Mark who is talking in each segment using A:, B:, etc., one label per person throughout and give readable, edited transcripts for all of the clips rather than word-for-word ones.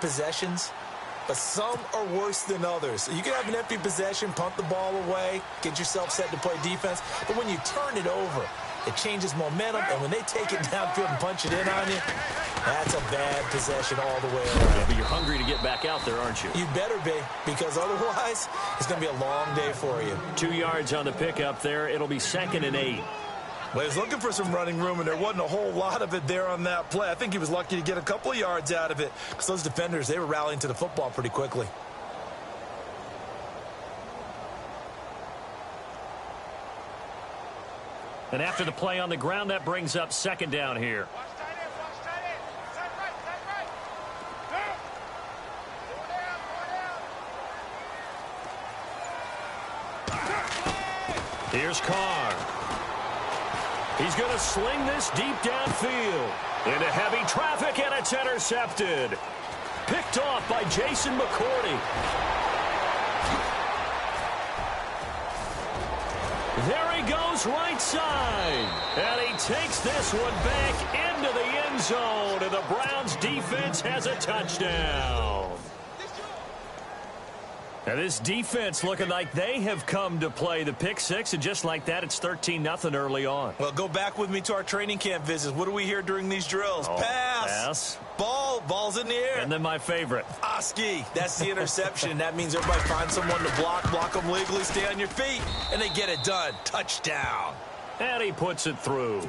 A: possessions, but some are worse than others. You can have an empty possession, punt the ball away, get yourself set to play defense, but when you turn it over, it changes momentum, and when they take it downfield and punch it in on you, that's a bad possession all the way around.
B: Yeah, but you're hungry to get back out there, aren't you?
A: You better be, because otherwise, it's going to be a long day for you.
B: 2 yards on the pickup there. It'll be 2nd and 8.
A: Well, he was looking for some running room, and there wasn't a whole lot of it there on that play. I think he was lucky to get a couple of yards out of it, because those defenders, they were rallying to the football pretty quickly.
B: And after the play on the ground, that brings up 2nd down here. Here's Carr. He's going to sling this deep downfield into heavy traffic, and it's intercepted. Picked off by Jason McCourty. There he goes right side. And he takes this one back into the end zone. And the Browns defense has a touchdown. Now this defense looking like they have come to play the pick six, and just like that, it's 13-0 early on.
A: Well, go back with me to our training camp visits. What do we hear during these drills? Pass. Ball's in the air.
B: And then my favorite.
A: Oski. That's the interception. That means everybody finds someone to block them legally, stay on your feet, and they get it done. Touchdown.
B: And he puts it through.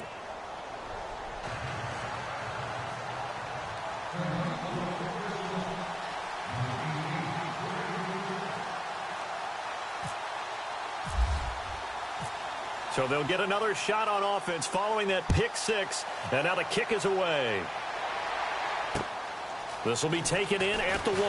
B: So they'll get another shot on offense following that pick six. And now the kick is away. This will be taken in at the 1.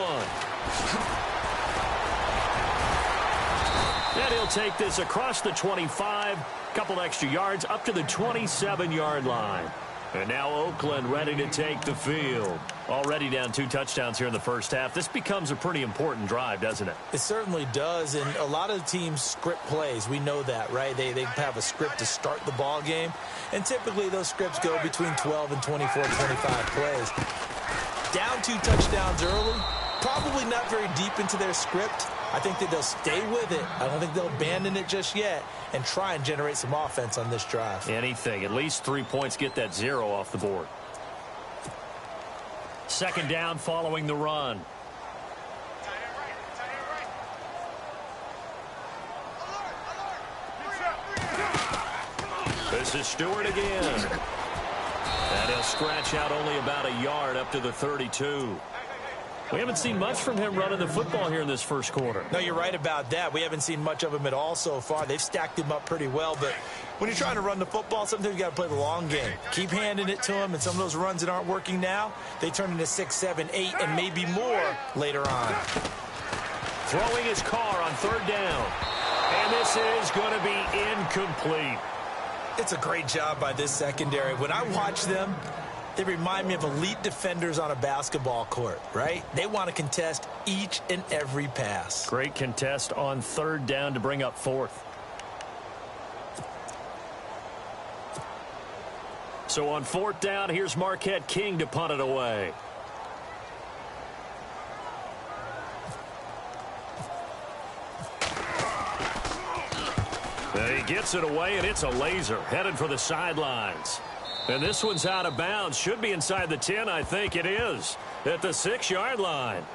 B: And he'll take this across the 25. Couple extra yards up to the 27-yard line. And now Oakland ready to take the field. Already down 2 touchdowns here in the first half. This becomes a pretty important drive, doesn't it?
A: It certainly does, and a lot of teams script plays. We know that, right? They have a script to start the ball game, and typically those scripts go between 12 and 24, 25 plays. Down 2 touchdowns early, probably not very deep into their script. I think that they'll stay with it. I don't think they'll abandon it just yet and try and generate some offense on this drive.
B: Anything. At least 3 points, get that 0 off the board. 2nd down following the run. This is Stewart again. And he'll scratch out only about a yard up to the 32. We haven't seen much from him running the football here in this first quarter.
A: No, you're right about that. We haven't seen much of him at all so far. They've stacked him up pretty well, but when you're trying to run the football, sometimes you got to play the long game. Keep handing it to him, and some of those runs that aren't working now, they turn into 6, 7, 8, and maybe more later on.
B: Throwing his car on 3rd down. And this is going to be incomplete.
A: It's a great job by this secondary. When I watch them, they remind me of elite defenders on a basketball court, right? They want to contest each and every pass.
B: Great contest on 3rd down to bring up 4th. So on 4th down, here's Marquette King to punt it away. And he gets it away, and it's a laser headed for the sidelines. And this one's out of bounds. Should be inside the 10, I think it is. At the 6-yard line.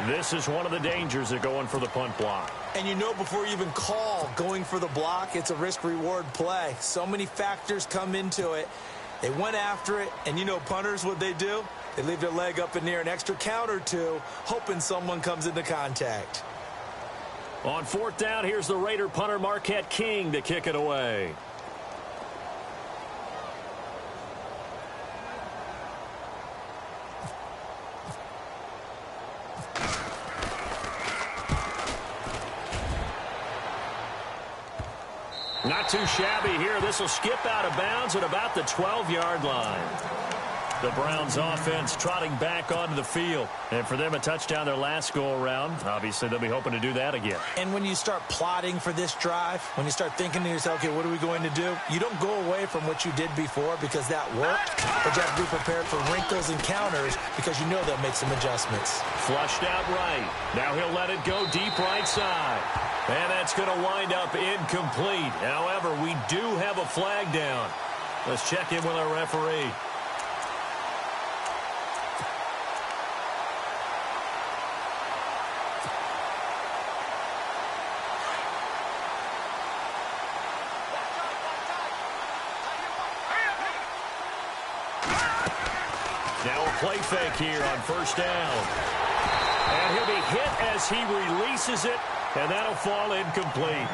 B: This is one of the dangers of going for the punt block.
A: And you know before you even call going for the block, it's a risk-reward play. So many factors come into it. They went after it, and you know punters, what they do? They leave their leg up in the air an extra count or two, hoping someone comes into contact.
B: On 4th down, here's the Raider punter Marquette King to kick it away. Not too shabby here. This will skip out of bounds at about the 12-yard line. The Browns offense trotting back onto the field. And for them, a touchdown their last go-around. Obviously, they'll be hoping to do that again.
A: And when you start plotting for this drive, when you start thinking to yourself, okay, what are we going to do? You don't go away from what you did before because that worked, but you have to be prepared for wrinkles and counters because you know they'll make some adjustments.
B: Flushed out right. Now he'll let it go deep right side. And that's going to wind up incomplete. However, we do have a flag down. Let's check in with our referee. Now a play fake here on first down. And he'll be hit as he releases it, and that'll fall incomplete.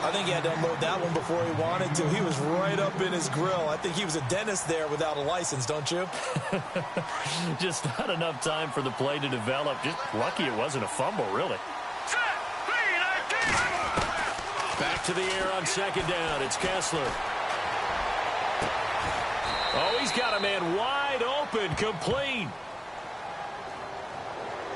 A: I think he had to unload that one before he wanted to. He was right up in his grill. I think he was a dentist there without a license, don't you?
B: Just not enough time for the play to develop. Just lucky it wasn't a fumble, really. Back to the air on second down. It's Kessler. Oh, he's got a man wide open, complete.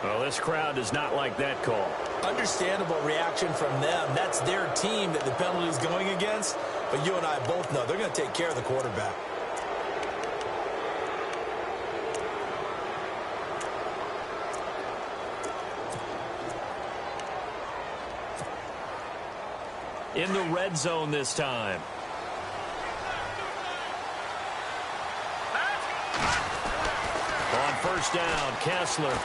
B: Well, this crowd does not like that call.
A: Understandable reaction from them. That's their team that the penalty is going against. But you and I both know they're going to take care of the quarterback.
B: In the red zone this time. On first down, Kessler.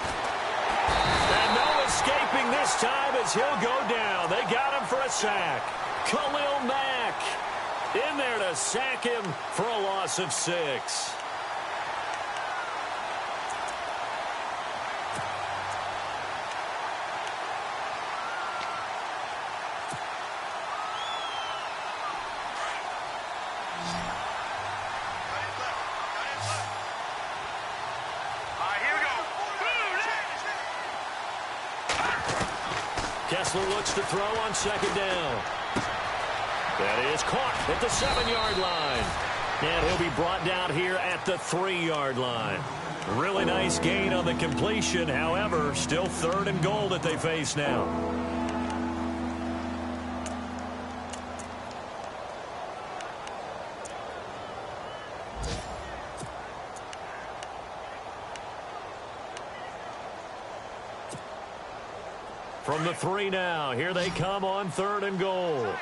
B: And no escaping this time as he'll go down. They got him for a sack. Khalil Mack in there to sack him for a loss of 6. Kessler looks to throw on second down. That is caught at the 7-yard line. And he'll be brought down here at the 3-yard line. Really nice gain on the completion. However, still 3rd and goal that they face now. From the 3 now, here they come on 3rd and goal.
C: Here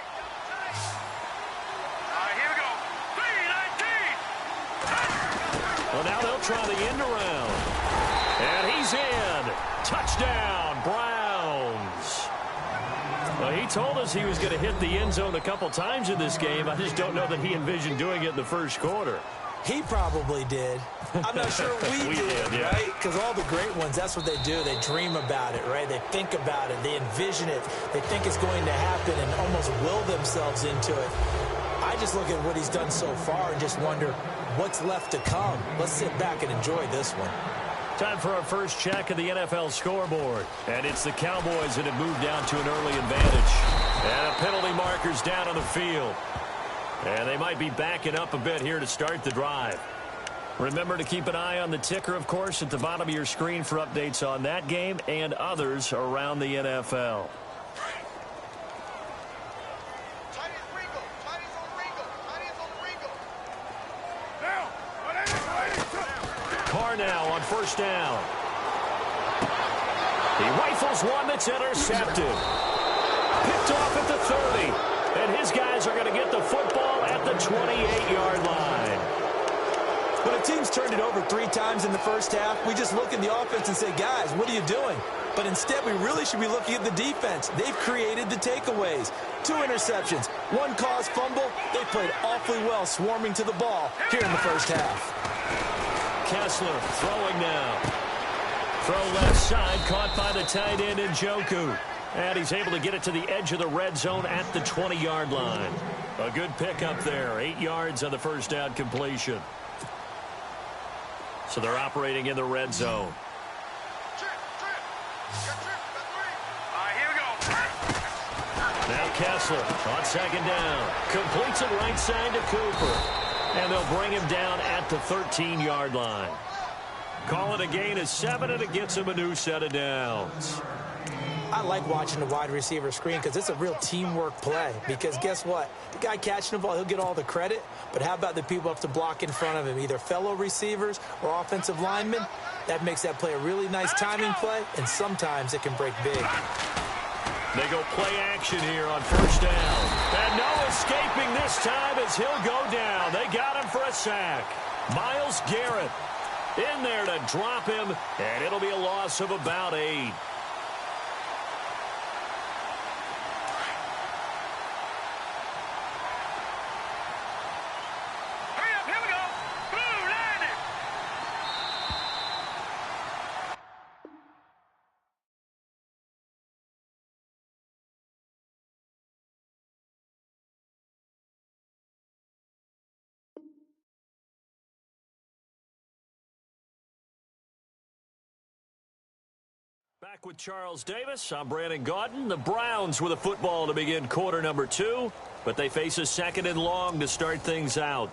C: we go. 3-19.
B: Well, now they'll try the end around. And he's in. Touchdown, Browns. Well, he told us he was going to hit the end zone a couple times in this game. I just don't know that he envisioned doing it in the first quarter.
A: He probably did. I'm not sure we did,
B: yeah.
A: right? Because all the great ones, that's what they do. They dream about it, right? They think about it. They envision it. They think it's going to happen and almost will themselves into it. I just look at what he's done so far and just wonder what's left to come. Let's sit back and enjoy this one.
B: Time for our first check of the NFL scoreboard. And it's the Cowboys that have moved down to an early advantage. And a penalty marker's down on the field. And they might be backing up a bit here to start the drive. Remember to keep an eye on the ticker, of course, at the bottom of your screen for updates on that game and others around the NFL. Carr now on first down. He rifles one that's intercepted. Picked off at the 30. And his guys are going to get the football at the 28-yard line.
A: When a team's turned it over 3 times in the first half, we just look at the offense and say, guys, what are you doing? But instead, we really should be looking at the defense. They've created the takeaways. 2 interceptions, 1 caused fumble. They played awfully well swarming to the ball here in the first half.
B: Kessler throwing now. Throw left side, caught by the tight end Njoku. And he's able to get it to the edge of the red zone at the 20-yard line. A good pickup there. 8 yards on the first down completion. So they're operating in the red zone.
C: Here we go.
B: Now Kessler on second down. Completes it right side to Cooper. And they'll bring him down at the 13-yard line. Call it a gain of 7, and it gets him a new set of downs.
A: I like watching the wide receiver screen because it's a real teamwork play. Because guess what? The guy catching the ball, he'll get all the credit. But how about the people up to block in front of him, either fellow receivers or offensive linemen? That makes that play a really nice timing play, and sometimes it can break big.
B: They go play action here on first down. And no escaping this time as he'll go down. They got him for a sack. Myles Garrett in there to drop him, and it'll be a loss of about 8. Back with Charles Davis, I'm Brandon Gaudin. The Browns with a football to begin quarter number 2, but they face a 2nd and long to start things out.